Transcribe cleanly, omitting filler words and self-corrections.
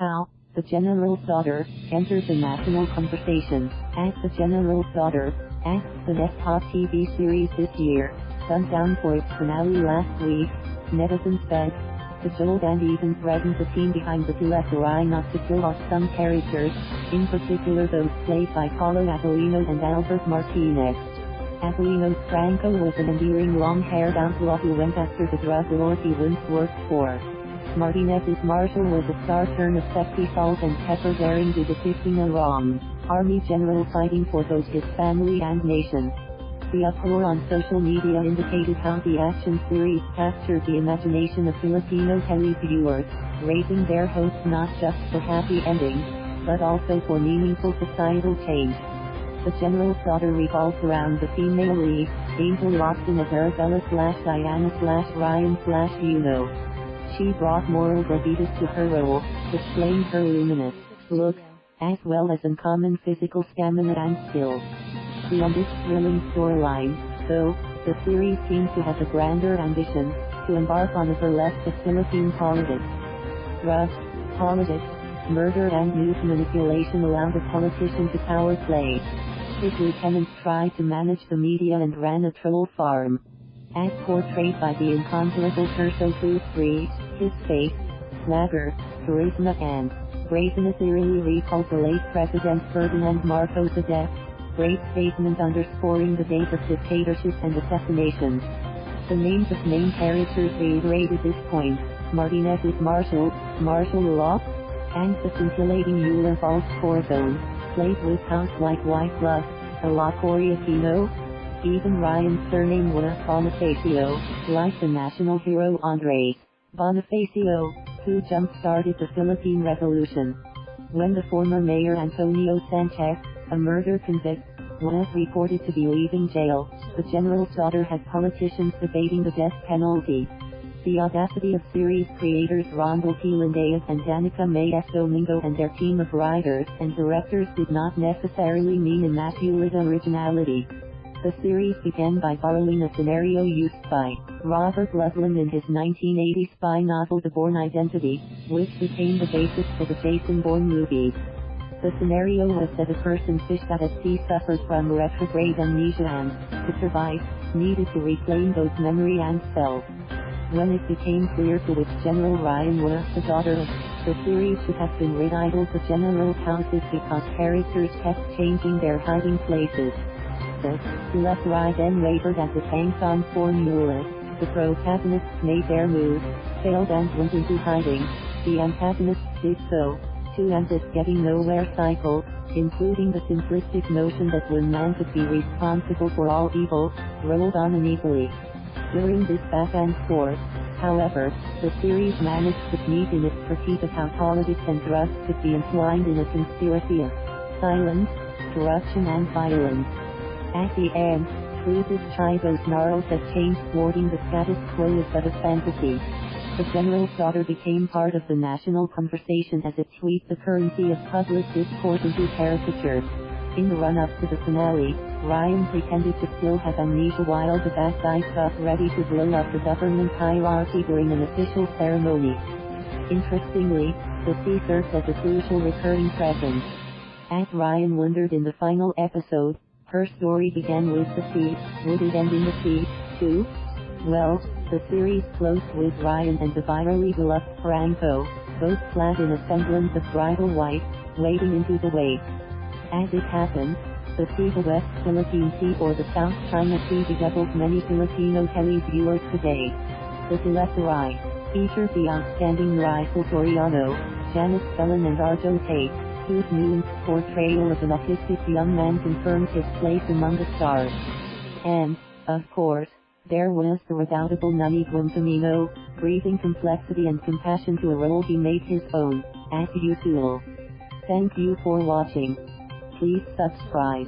How the General's Daughter entered the national conversation as the General's Daughter, as the best hot TV series this year, shut down for its finale last week. Netizens begged, cajoled and even threatened the team behind the teleserie not to kill off some characters, in particular those played by Paulo Avellino and Albert Martinez. Avellino's Franco was an endearing long-haired outlaw who went after the drug lord he once worked for. Martinez's Marshall was a star turn of sexy salt and pepper daring to depicting a wrong army general fighting for both his family and nation. The uproar on social media indicated how the action series captured the imagination of Filipino televiewers, raising their hopes not just for happy endings, but also for meaningful societal change. The General's Daughter revolves around the female lead, Angel Locsin as Arabella/Diana/Ryan/Yuno. She brought moral gravitas to her role, displaying her luminous look, as well as uncommon physical stamina and skill. Beyond this thrilling storyline, though, the series seems to have a grander ambition, to embark on a burlesque of Philippine politics. Drugs, politics, murder and news manipulation allow the politician to power play. His lieutenants tried to manage the media and ran a troll farm. As portrayed by the incomparable Terso Cruz, his face, swagger, charisma and bravenness eerily recalls the late President Ferdinand Marcos's death. Great statement underscoring the days of dictatorship and assassinations. The names of main characters reiterate at this point: Martinez's Marshall Law, and the scintillating Eula Falls Corazon, played with housewife Love, a La Coriacino. Even Ryan's surname was Bonifacio, like the national hero Andres Bonifacio, who jump-started the Philippine Revolution. When the former mayor Antonio Sanchez, a murder convict, was reported to be leaving jail, the General's Daughter had politicians debating the death penalty. The audacity of series creators Rondel P. Lindeas and Danica May S. Domingo and their team of writers and directors did not necessarily mean immaculate originality. The series began by borrowing a scenario used by Robert Loveland in his 1980 spy novel The Bourne Identity, which became the basis for the Jason Bourne movies. The scenario was that a person fished out at sea suffered from retrograde amnesia and, to survive, needed to reclaim both memory and self. When it became clear to which General Ryan was the daughter of, the series should have been retitled The General's Houses because characters kept changing their hiding places. The teleserie then wavered at the Tangson formula. The protagonists made their move, failed and went into hiding. The antagonists did so, too, and this getting nowhere cycle, including the simplistic notion that one man could be responsible for all evil, rolled on uneasily. During this back and forth, however, the series managed to sneak in its critique of how politics and drugs could be entwined in a conspiracy of silence, corruption and violence. At the end, Cruz's Chivo's snarls that changed thwarting the status quo is but a fantasy. The General's Daughter became part of the national conversation as it swept the currency of public discourse into caricature. In the run-up to the finale, Ryan pretended to still have amnesia while the bad guys got ready to blow up the government hierarchy during an official ceremony. Interestingly, the sea served as a crucial recurring presence. As Ryan wondered in the final episode, her story began with the sea. Would it end in the sea, too? Well, the series closed with Ryan and the virally beloved Franco, both clad in a semblance of bridal white, wading into the wake. As it happened, the sea, the West Philippine Sea or the South China Sea, bedeviled many Filipino televiewers today. The teleserie featured the outstanding Raisel Soriano, Janice Belen and Arjo Tate, whose nuanced portrayal of an autistic young man confirmed his place among the stars. And, of course, there was the redoubtable Nani Guamtamino, breathing complexity and compassion to a role he made his own, as usual. Thank you for watching. Please subscribe.